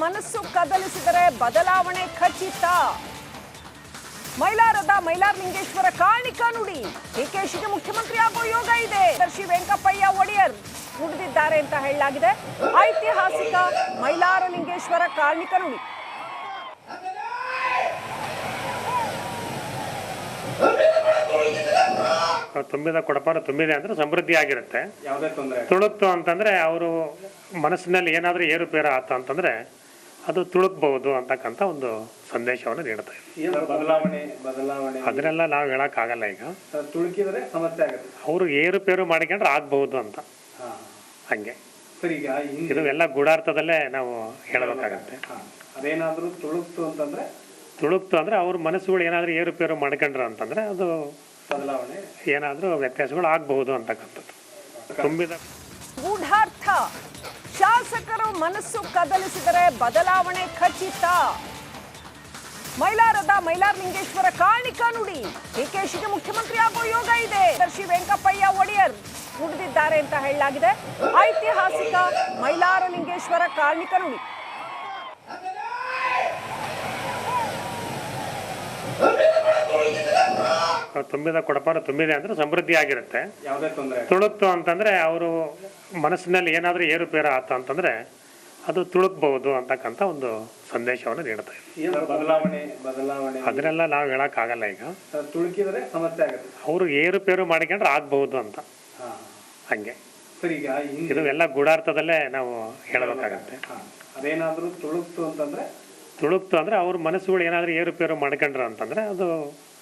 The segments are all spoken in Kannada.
ಮನಸ್ಸು ಕದಲಿಸಿದರೆ ಬದಲಾವಣೆ ಖಚಿತ. ಮೈಲಾರದ ಮೈಲಾರಲಿಂಗೇಶ್ವರ ಕಾಣಿಕ ನುಡಿ. ಡಿಕೆಶಿಗೆ ಮುಖ್ಯಮಂತ್ರಿ ಆಗೋ ಯೋಗ ಇದೆ. ದರ್ಶಿ ವೆಂಕಪ್ಪಯ್ಯ ಒಡೆಯರ್ ನುಡಿದಿದ್ದಾರೆ ಅಂತ ಹೇಳಲಾಗಿದೆ. ಐತಿಹಾಸಿಕ ಮೈಲಾರಲಿಂಗೇಶ್ವರ ಕಾಣಿಕ ನುಡಿ. ತುಂಬಿದ ಕೊಡಪಾನ ತುಂಬಿದೆ ಅಂದ್ರೆ ಸಮೃದ್ಧಿ ಆಗಿರುತ್ತೆ. ತುಳುಕ್ತು ಅಂತಂದ್ರೆ ಅವರು ಮನಸ್ಸಿನಲ್ಲಿ ಏನಾದ್ರೂ ಏರುಪೇರು ಆತ ಅಂತಂದ್ರೆ ಅದು ತುಳುಕ್ಬಹುದು ಅಂತಕ್ಕಂಥ ಒಂದು ಸಂದೇಶವನ್ನು ನೀಡುತ್ತೆ. ಅದನ್ನೆಲ್ಲ ನಾವು ಹೇಳಕ್ ಆಗಲ್ಲ. ಈಗ ತುಳುಕಿದ್ರೆ ಸಮಸ್ಯೆ ಆಗುತ್ತೆ. ಅವರು ಏರುಪೇರು ಮಾಡಿಕೊಂಡ್ರೆ ಆಗ್ಬಹುದು ಅಂತ ಹಂಗೆ. ಇದು ಎಲ್ಲ ಗೂಢಾರ್ಥದಲ್ಲೇ ನಾವು ಹೇಳಬೇಕಾಗತ್ತೆ. ಅದೇನಾದ್ರೂ ತುಳುಕ್ತು ಅಂತಂದ್ರೆ ತುಳುಕ್ತು ಅಂದ್ರೆ ಅವ್ರ ಮನಸ್ಸುಗಳು ಏನಾದ್ರೂ ಏರುಪೇರು ಮಾಡ್ಕೊಂಡ್ರ ಅಂತಂದ್ರೆ ಅದು ಬದಲಾವಣೆ ಏನಾದ್ರೂ ವ್ಯತ್ಯಾಸಗಳು ಆಗ್ಬಹುದು ಅಂತಕ್ಕಂಥದ್ದು. ತುಂಬಿದ ಗೂಢಾರ್ಥ. ಶಾಸಕರು ಮನಸ್ಸು ಕದಲಿಸಿದರೆ ಬದಲಾವಣೆ ಖಚಿತ. ಮೈಲಾರದ ಮೈಲಾರಲಿಂಗೇಶ್ವರ ಕಾಣಿಕ ನುಡಿ. ಡಿಕೆಶಿಗೆ ಮುಖ್ಯಮಂತ್ರಿ ಆಗೋ ಯೋಗ ಇದೆ. ದರ್ಶಿ ವೆಂಕಪ್ಪಯ್ಯ ಒಡೆಯರ್ ನುಡಿದಿದ್ದಾರೆ ಅಂತ ಹೇಳಲಾಗಿದೆ. ಐತಿಹಾಸಿಕ ಮೈಲಾರಲಿಂಗೇಶ್ವರ ಕಾಣಿಕ ನುಡಿ. ತುಂಬಿದ ಕೊಡಪಾನ ತುಂಬಿದೆ ಅಂದ್ರೆ ಸಮೃದ್ಧಿ ಆಗಿರುತ್ತೆ. ತುಳುಕ್ತು ಅಂತಂದ್ರೆ ಅವರು ಮನಸ್ಸಿನಲ್ಲಿ ಏನಾದ್ರೂ ಏರುಪೇರು ಆತ ಅಂತಂದ್ರೆ ಅದು ತುಳುಕ್ಬಹುದು ಅಂತಕ್ಕಂಥ ಒಂದು ಸಂದೇಶವನ್ನು ನೀಡುತ್ತೆ. ಅದನ್ನೆಲ್ಲ ನಾವು ಹೇಳಕ್ ಆಗಲ್ಲ. ಈಗ ತುಳುಕಿದ್ರೆ ಸಮಸ್ಯೆ ಆಗುತ್ತೆ. ಅವರು ಏರುಪೇರು ಮಾಡಿಕೊಂಡ್ರೆ ಆಗ್ಬಹುದು ಅಂತ ಹಂಗೆ. ಇದು ಎಲ್ಲ ಗೂಢಾರ್ಥದಲ್ಲೇ ನಾವು ಹೇಳಬೇಕಾಗತ್ತೆ. ಅದೇನಾದ್ರೂ ತುಳುಕ್ತು ಅಂತಂದ್ರೆ ತುಳುಕ್ತು ಅಂದ್ರೆ ಅವ್ರ ಮನಸ್ಸುಗಳು ಏನಾದ್ರೂ ಏರುಪೇರು ಮಾಡ್ಕೊಂಡ್ರ ಅಂತಂದ್ರೆ ಅದು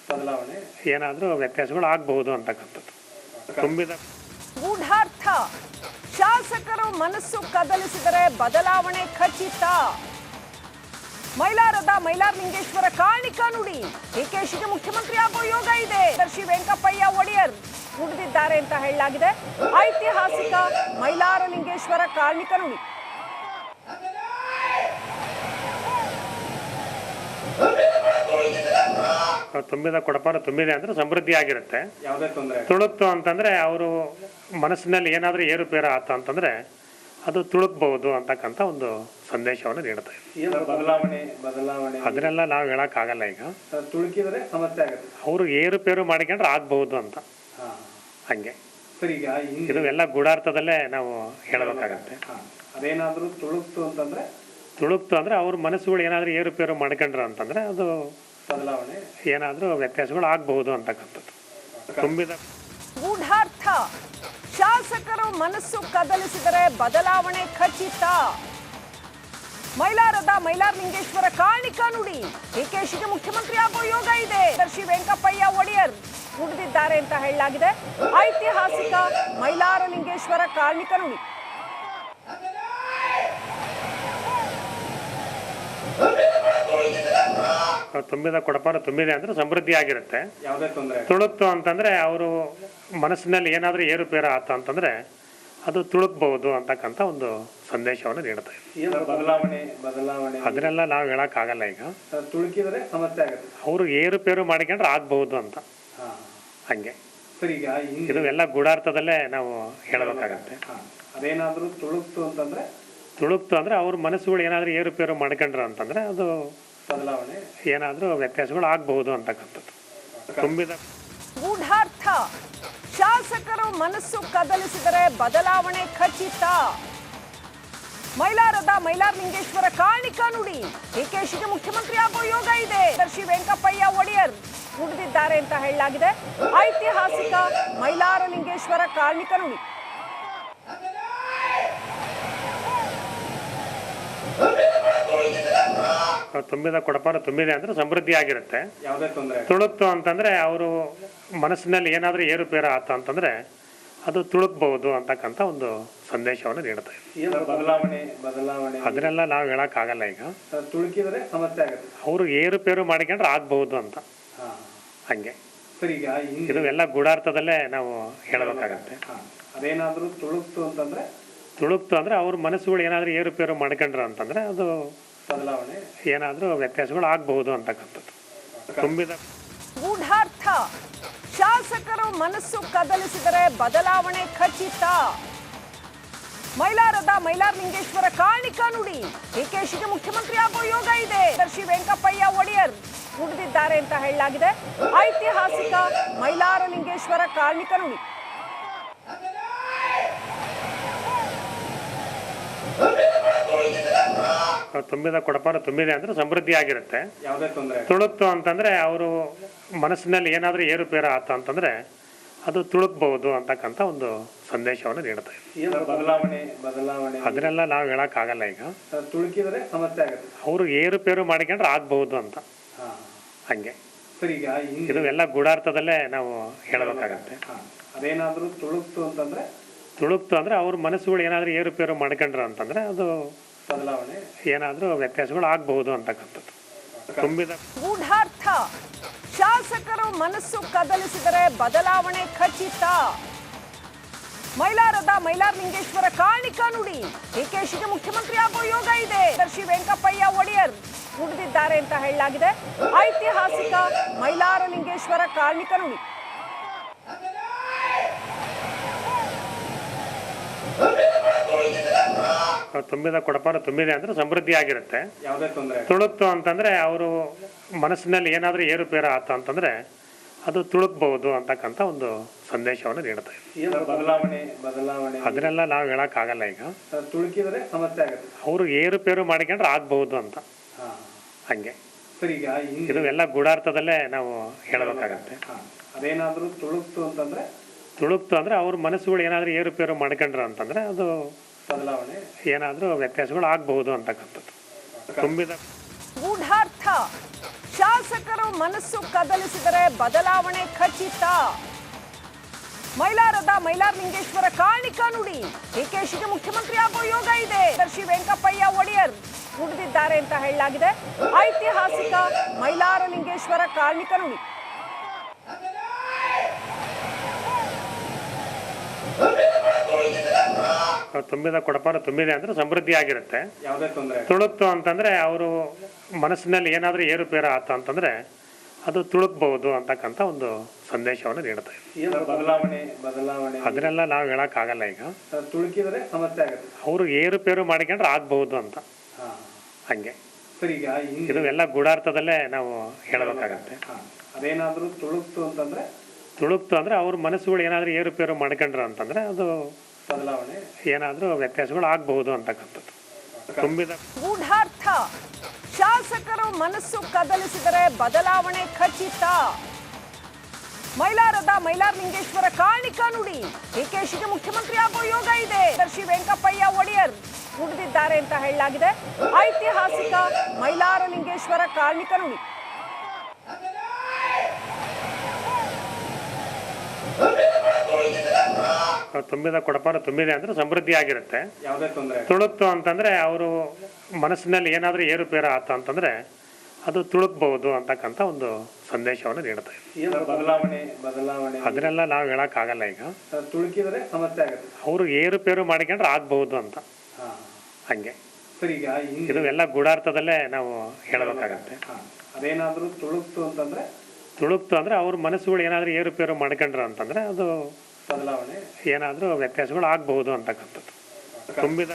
ಬದಲಾವಣೆ ಏನಾದ್ರೂ ವ್ಯತ್ಯಾಸಗಳು ಆಗ್ಬಹುದು ಅಂತಕ್ಕಂಥದ್ದು. ತುಂಬಿದ ಗೂಢಾರ್ಥ. ಶಾಸಕರು ಮನಸ್ಸು ಕದಲಿಸಿದರೆ ಬದಲಾವಣೆ ಖಚಿತ. ಮೈಲಾರದ ಮೈಲಾರಲಿಂಗೇಶ್ವರ ಕಾಣಿಕ ನುಡಿ. ಡಿಕೆಶಿಗೆ ಮುಖ್ಯಮಂತ್ರಿ ಆಗೋ ಯೋಗ ಇದೆ. ದರ್ಶಿ ವೆಂಕಪ್ಪಯ್ಯ ಒಡೆಯರ್ ನುಡಿದಿದ್ದಾರೆ ಅಂತ ಹೇಳಲಾಗಿದೆ. ಐತಿಹಾಸಿಕ ಮೈಲಾರಲಿಂಗೇಶ್ವರ ಕಾಣಿಕ ನುಡಿ. ತುಂಬಿದ ಕೊಡಪಾನ ತುಂಬಿದೆ ಅಂದ್ರೆ ಸಮೃದ್ಧಿ ಆಗಿರುತ್ತೆ. ತುಳುಕ್ತು ಅಂತಂದ್ರೆ ಅವರು ಮನಸ್ಸಿನಲ್ಲಿ ಏನಾದ್ರೂ ಏರುಪೇರು ಆತ ಅಂತಂದ್ರೆ ಅದು ತುಳುಕ್ಬಹುದು ಅಂತಕ್ಕಂಥ ಒಂದು ಸಂದೇಶವನ್ನು ನೀಡುತ್ತೆ. ಅದನ್ನೆಲ್ಲ ನಾವು ಹೇಳಕ್ ಆಗಲ್ಲ. ಈಗ ತುಳುಕಿದ್ರೆ ಸಮಸ್ಯೆ ಆಗುತ್ತೆ. ಅವರು ಏರುಪೇರು ಮಾಡಿಕೊಂಡ್ರೆ ಆಗ್ಬಹುದು ಅಂತ ಹಂಗೆ. ಇದು ಎಲ್ಲ ಗೂಢಾರ್ಥದಲ್ಲೇ ನಾವು ಹೇಳಬೇಕಾಗತ್ತೆ. ಅದೇನಾದ್ರೂ ತುಳುಕ್ತು ಅಂತಂದ್ರೆ ತುಳುಕ್ತು ಅಂದ್ರೆ ಅವ್ರ ಮನಸ್ಸುಗಳು ಏನಾದ್ರೂ ಏರುಪೇರು ಮಾಡ್ಕೊಂಡ್ರ ಅಂತಂದ್ರೆ ಅದು ಬದಲಾವಣೆ ಏನಾದ್ರೂ ವ್ಯತ್ಯಾಸಗಳು ಆಗ್ಬಹುದು ಅಂತಕ್ಕಂಥದ್ದು. ತುಂಬಿದ ಗೂಢಾರ್ಥ. ಶಾಸಕರು ಮನಸ್ಸು ಕದಲಿಸಿದರೆ ಬದಲಾವಣೆ ಖಚಿತ. ಮೈಲಾರದ ಮೈಲಾರಲಿಂಗೇಶ್ವರ ಕಾಣಿಕ ನುಡಿ. ಡಿಕೆಶಿಗೆ ಮುಖ್ಯಮಂತ್ರಿ ಆಗೋ ಯೋಗ ಇದೆ. ದರ್ಶಿ ವೆಂಕಪ್ಪಯ್ಯ ಒಡೆಯರ್ ನುಡಿದಿದ್ದಾರೆ ಅಂತ ಹೇಳಲಾಗಿದೆ. ಐತಿಹಾಸಿಕ ಮೈಲಾರಲಿಂಗೇಶ್ವರ ಕಾಣಿಕ ನುಡಿ. ತುಂಬಿದ ಕೊಡಪಾನ ತುಂಬಿದೆ ಅಂದ್ರೆ ಸಮೃದ್ಧಿ ಆಗಿರುತ್ತೆ. ತುಳುಕ್ತು ಅಂತಂದ್ರೆ ಅವರು ಮನಸ್ಸಿನಲ್ಲಿ ಏನಾದ್ರೂ ಏರುಪೇರು ಆತ ಅಂತಂದ್ರೆ ಅದು ತುಳುಕ್ಬಹುದು ಅಂತಕ್ಕಂಥ ಒಂದು ಸಂದೇಶವನ್ನು ನೀಡುತ್ತೆ. ಅದನ್ನೆಲ್ಲ ನಾವು ಹೇಳಕ್ ಆಗಲ್ಲ. ಈಗ ತುಳುಕಿದ್ರೆ ಸಮಸ್ಯೆ ಆಗುತ್ತೆ. ಅವರು ಏರುಪೇರು ಮಾಡಿಕೊಂಡ್ರೆ ಆಗ್ಬಹುದು ಅಂತ ಹಂಗೆ. ಇದು ಎಲ್ಲ ಗೂಢಾರ್ಥದಲ್ಲೇ ನಾವು ಹೇಳಬೇಕಾಗತ್ತೆ. ಅದೇನಾದ್ರೂ ತುಳುಕ್ತು ಅಂತಂದ್ರೆ ತುಳುಕ್ತು ಅಂದ್ರೆ ಅವ್ರ ಮನಸ್ಸುಗಳು ಏನಾದ್ರೂ ಏರುಪೇರು ಮಾಡ್ಕೊಂಡ್ರ ಅಂತಂದ್ರೆ ಅದು ಬದಲಾವಣೆ ಏನಾದ್ರೂ ವ್ಯತ್ಯಾಸಗಳು ಆಗ್ಬಹುದು ಅಂತಕ್ಕಂಥದ್ದು. ತುಂಬಿದ ಗೂಢಾರ್ಥ. ಶಾಸಕರು ಮನಸ್ಸು ಕದಲಿಸಿದರೆ ಬದಲಾವಣೆ ಖಚಿತ. ಮೈಲಾರದ ಮೈಲಾರಲಿಂಗೇಶ್ವರ ಕಾಣಿಕ ನುಡಿ. ಡಿಕೆಶಿಗೆ ಮುಖ್ಯಮಂತ್ರಿ ಆಗೋ ಯೋಗ ಇದೆ. ದರ್ಶಿ ವೆಂಕಪ್ಪಯ್ಯ ಒಡೆಯರ್ ನುಡಿದಿದ್ದಾರೆ ಅಂತ ಹೇಳಲಾಗಿದೆ. ಐತಿಹಾಸಿಕ ಮೈಲಾರಲಿಂಗೇಶ್ವರ ಕಾಣಿಕ ನುಡಿ. ತುಂಬಿದ ಕೊಡಪಾನ ತುಂಬಿದೆ ಅಂದ್ರೆ ಸಮೃದ್ಧಿ ಆಗಿರುತ್ತೆ. ತುಳುಕ್ತು ಅಂತಂದ್ರೆ ಅವರು ಮನಸ್ಸಿನಲ್ಲಿ ಏನಾದ್ರೂ ಏರುಪೇರು ಆತ ಅಂತಂದ್ರೆ ಅದು ತುಳುಕ್ಬಹುದು ಅಂತಕ್ಕಂಥ ಒಂದು ಸಂದೇಶವನ್ನು ನೀಡುತ್ತೆ. ಅದನ್ನೆಲ್ಲ ನಾವು ಹೇಳಕ್ ಆಗಲ್ಲ. ಈಗ ತುಳುಕಿದ್ರೆ ಸಮಸ್ಯೆ ಆಗುತ್ತೆ. ಅವರು ಏರುಪೇರು ಮಾಡಿಕೊಂಡ್ರೆ ಆಗ್ಬಹುದು ಅಂತ ಹಂಗೆ. ಇದು ಎಲ್ಲ ಗೂಢಾರ್ಥದಲ್ಲೇ ನಾವು ಹೇಳಬೇಕಾಗತ್ತೆ. ಅದೇನಾದ್ರೂ ತುಳುಕ್ತು ಅಂತಂದ್ರೆ ತುಳುಕ್ತು ಅಂದ್ರೆ ಅವ್ರ ಮನಸ್ಸುಗಳು ಏನಾದ್ರೂ ಏರುಪೇರು ಮಾಡ್ಕೊಂಡ್ರ ಅಂತಂದ್ರೆ ಅದು ಬದಲಾವಣೆ ಏನಾದ್ರೂ ವ್ಯತ್ಯಾಸಗಳು ಆಗ್ಬಹುದು ಅಂತಕ್ಕಂಥದ್ದು. ತುಂಬಿದ ಗೂಢಾರ್ಥ. ಶಾಸಕರು ಮನಸ್ಸು ಕದಲಿಸಿದರೆ ಬದಲಾವಣೆ ಖಚಿತ. ಮೈಲಾರದ ಮೈಲಾರಲಿಂಗೇಶ್ವರ ಕಾಣಿಕಾ ನುಡಿ ಡಿಕೆಶಿಗೆ ಮುಖ್ಯಮಂತ್ರಿ ಆಗೋ ಯೋಗ ಇದೆ. ದರ್ಶಿ ವೆಂಕಪ್ಪಯ್ಯ ಒಡೆಯರ್ ನುಡಿದಿದ್ದಾರೆ ಅಂತ ಹೇಳಲಾಗಿದೆ. ಐತಿಹಾಸಿಕ ಮೈಲಾರಲಿಂಗೇಶ್ವರ ಕಾಣಿಕಾ ನುಡಿ. ತುಂಬಿದ ಕೊಡಪಾನ ತುಂಬಿದೆ ಅಂದ್ರೆ ಸಮೃದ್ಧಿ ಆಗಿರುತ್ತೆ. ಯಾವುದೇ ತೊಂದರೆ ತುಳುಕ್ತು ಅಂತಂದ್ರೆ ಅವರು ಮನಸ್ಸಿನಲ್ಲಿ ಏನಾದರೂ ಏರುಪೇರು ಆತ ಅಂತಂದ್ರೆ ಅದು ತುಳುಕ್ಬಹುದು ಅಂತಕ್ಕಂಥ ಒಂದು ಸಂದೇಶವನ್ನು ನೀಡ್ತಾ ಇದೆ. ಏನು ಬದಲಾವಣೆ ಅದನ್ನೆಲ್ಲ ನಾವು ಹೇಳಕ್ಕಾಗಲ್ಲ. ಈಗ ತುಳುಕಿದ್ರೆ ಸಮಸ್ಯೆ ಆಗುತ್ತೆ. ಅವರು ಏರುಪೇರು ಮಾಡಿಕೊಂಡ್ರೆ ಆಗ್ಬಹುದು ಅಂತ ಹಂಗೆ. ಸರಿ, ಈಗ ಇದು ಎಲ್ಲ ಗೂಢಾರ್ಥದಲ್ಲೇ ನಾವು ಹೇಳಬೇಕಾಗತ್ತೆ. ಅದೇನಾದ್ರೂ ತುಳುಕ್ತು ಅಂತಂದ್ರೆ ತುಳುಕ್ತು ಅಂದ್ರೆ ಅವ್ರ ಮನಸ್ಸುಗಳು ಏನಾದರೂ ಏರುಪೇರು ಮಾಡ್ಕೊಂಡ್ರ ಅಂತಂದ್ರೆ ಅದು ಬದಲಾವಣೆ ಏನಾದರೂ ವ್ಯತ್ಯಾಸಗಳು ಆಗಬಹುದು ಅಂತಕ್ಕಂಥದ್ದು. ತುಂಬಿದ ಗೂಢಾರ್ಥ ಶಾಸಕರು ಮನಸ್ಸು ಕದಲಿಸಿದರೆ ಬದಲಾವಣೆ ಖಚಿತ. ಮೈಲಾರದ ಮೈಲಾರಲಿಂಗೇಶ್ವರ ಕಾಣಿಕಾ ನುಡಿ ಡಿಕೆಶಿಗೆ ಮುಖ್ಯಮಂತ್ರಿ ಆಗೋ ಯೋಗ ಇದೆ. ದರ್ಶಿ ವೆಂಕಪ್ಪಯ್ಯ ಒಡೆಯರ್ ನುಡಿದಿದ್ದಾರೆ ಅಂತ ಹೇಳಲಾಗಿದೆ. ಐತಿಹಾಸಿಕ ಮೈಲಾರಲಿಂಗೇಶ್ವರ ಕಾಣಿಕಾ ನುಡಿ. ತುಂಬಿದ ಕೊಡಪಾನ ತುಂಬಿದೆ ಅಂದ್ರೆ ಸಮೃದ್ಧಿ ಆಗಿರುತ್ತೆ. ಯಾವುದೇ ತೊಂದರೆ ತುಳುಕ್ತು ಅಂತಂದ್ರೆ ಅವರು ಮನಸ್ಸಿನಲ್ಲಿ ಏನಾದರೂ ಏರುಪೇರು ಆತ ಅಂತಂದ್ರೆ ಅದು ತುಳುಕ್ಬಹುದು ಅಂತಕ್ಕಂಥ ಒಂದು ಸಂದೇಶವನ್ನು ನೀಡ್ತಾ ಇದೆ. ಏನು ಬದಲಾವಣೆ ಅದನ್ನೆಲ್ಲ ನಾವು ಹೇಳಕ್ಕಾಗಲ್ಲ. ಈಗ ತುಳುಕಿದ್ರೆ ಸಮಸ್ಯೆ ಆಗುತ್ತೆ. ಅವರು ಏರುಪೇರು ಮಾಡಿಕೊಂಡ್ರೆ ಆಗ್ಬಹುದು ಅಂತ ಹಂಗೆ. ಸರಿ, ಈಗ ಇದು ಎಲ್ಲ ಗೂಢಾರ್ಥದಲ್ಲೇ ನಾವು ಹೇಳಬೇಕಾಗತ್ತೆ. ಅದೇನಾದ್ರೂ ತುಳುಕ್ತು ಅಂತಂದ್ರೆ ತುಳುಕ್ತು ಅಂದ್ರೆ ಅವ್ರ ಮನಸ್ಸುಗಳು ಏನಾದರೂ ಏರುಪೇರು ಮಾಡ್ಕೊಂಡ್ರ ಅಂತಂದ್ರೆ ಅದು ಬದಲಾವಣೆ ಏನಾದರೂ ವ್ಯತ್ಯಾಸಗಳು ಆಗಬಹುದು ಅಂತಕ್ಕಂಥದ್ದು. ತುಂಬಿದ ಗೂಢಾರ್ಥ ಶಾಸಕರು ಮನಸ್ಸು ಕದಲಿಸಿದರೆ ಬದಲಾವಣೆ ಖಚಿತ. ಮೈಲಾರದ ಮೈಲಾರಲಿಂಗೇಶ್ವರ ಕಾಣಿಕಾ ನುಡಿ ಡಿಕೆಶಿಗೆ ಮುಖ್ಯಮಂತ್ರಿ ಆಗೋ ಯೋಗ ಇದೆ. ದರ್ಶಿ ವೆಂಕಪ್ಪಯ್ಯ ಒಡೆಯರ್ ನುಡಿದಿದ್ದಾರೆ ಅಂತ ಹೇಳಲಾಗಿದೆ. ಐತಿಹಾಸಿಕ ಮೈಲಾರಲಿಂಗೇಶ್ವರ ಕಾಣಿಕಾ ನುಡಿ. ತುಂಬಿದ ಕೊಡಪಾನ ತುಂಬಿದೆ ಅಂದ್ರೆ ಸಮೃದ್ಧಿ ಆಗಿರುತ್ತೆ. ಯಾವುದೇ ತೊಂದರೆ ತುಳುಕ್ತು ಅಂತಂದ್ರೆ ಅವರು ಮನಸ್ಸಿನಲ್ಲಿ ಏನಾದರೂ ಏರುಪೇರು ಆತ ಅಂತಂದ್ರೆ ಅದು ತುಳುಕ್ಬಹುದು ಅಂತಕ್ಕಂಥ ಒಂದು ಸಂದೇಶವನ್ನು ನೀಡ್ತಾ ಇದೆ. ಏನು ಬದಲಾವಣೆ ಅದನ್ನೆಲ್ಲ ನಾವು ಹೇಳಕ್ಕಾಗಲ್ಲ. ಈಗ ತುಳುಕಿದ್ರೆ ಸಮಸ್ಯೆ ಆಗುತ್ತೆ. ಅವರು ಏರುಪೇರು ಮಾಡಿಕೊಂಡ್ರೆ ಆಗ್ಬಹುದು ಅಂತ ಹಂಗೆ. ಸರಿ, ಈಗ ಇದು ಎಲ್ಲ ಗೂಢಾರ್ಥದಲ್ಲೇ ನಾವು ಹೇಳಬೇಕಾಗತ್ತೆ. ಅದೇನಾದ್ರೂ ತುಳುಕ್ತು ಅಂತಂದ್ರೆ ತುಳುಕ್ತು ಅಂದ್ರೆ ಅವ್ರ ಮನಸ್ಸುಗಳು ಏನಾದರೂ ಏರುಪೇರು ಮಾಡ್ಕೊಂಡ್ರ ಅಂತಂದ್ರೆ ಅದು ಬದಲಾವಣೆ ಏನಾದರೂ ವ್ಯತ್ಯಾಸಗಳು ಆಗಬಹುದು ಅಂತಕ್ಕಂಥದ್ದು. ತುಂಬಿದ ಗೂಢಾರ್ಥ ಶಾಸಕರು ಮನಸ್ಸು ಕದಲಿಸಿದರೆ ಬದಲಾವಣೆ ಖಚಿತ. ಮೈಲಾರದ ಮೈಲಾರಲಿಂಗೇಶ್ವರ ಕಾಣಿಕಾ ನುಡಿ ಡಿಕೆಶಿಗೆ ಮುಖ್ಯಮಂತ್ರಿ ಆಗೋ ಯೋಗ ಇದೆ. ದರ್ಶಿ ವೆಂಕಪ್ಪಯ್ಯ ಒಡೆಯರ್ ನುಡಿದಿದ್ದಾರೆ ಅಂತ ಹೇಳಲಾಗಿದೆ. ಐತಿಹಾಸಿಕ ಮೈಲಾರಲಿಂಗೇಶ್ವರ ಕಾಣಿಕಾ ನುಡಿ. ತುಂಬಿದ ಕೊಡಪಾನ ತುಂಬಿದೆ ಅಂದ್ರೆ ಸಮೃದ್ಧಿ ಆಗಿರುತ್ತೆ. ಯಾವುದೇ ತೊಂದರೆ ತುಳುಕ್ತು ಅಂತಂದ್ರೆ ಅವರು ಮನಸ್ಸಿನಲ್ಲಿ ಏನಾದರೂ ಏರುಪೇರು ಆತ ಅಂತಂದ್ರೆ ಅದು ತುಳುಕ್ಬಹುದು ಅಂತಕ್ಕಂಥ ಒಂದು ಸಂದೇಶವನ್ನು ನೀಡ್ತಾ ಇದೆ. ಏನು ಬದಲಾವಣೆ ಅದನ್ನೆಲ್ಲ ನಾವು ಹೇಳಕ್ಕಾಗಲ್ಲ. ಈಗ ತುಳುಕಿದ್ರೆ ಸಮಸ್ಯೆ ಆಗುತ್ತೆ. ಅವರು ಏರುಪೇರು ಮಾಡಿಕೊಂಡ್ರೆ ಆಗ್ಬಹುದು ಅಂತ ಹಂಗೆ. ಸರಿ, ಈಗ ಇದು ಎಲ್ಲ ಗೂಢಾರ್ಥದಲ್ಲೇ ನಾವು ಹೇಳಬೇಕಾಗತ್ತೆ. ಅದೇನಾದ್ರೂ ತುಳುಕ್ತು ಅಂತಂದ್ರೆ ತುಳುಕ್ತು ಅಂದ್ರೆ ಅವ್ರ ಮನಸ್ಸುಗಳು ಏನಾದರೂ ಏರುಪೇರು ಮಾಡ್ಕೊಂಡ್ರ ಅಂತಂದ್ರೆ ಅದು ಬದಲಾವಣೆ ಏನಾದರೂ ವ್ಯತ್ಯಾಸಗಳು ಆಗಬಹುದು ಅಂತಕ್ಕಂಥದ್ದು. ತುಂಬಿದ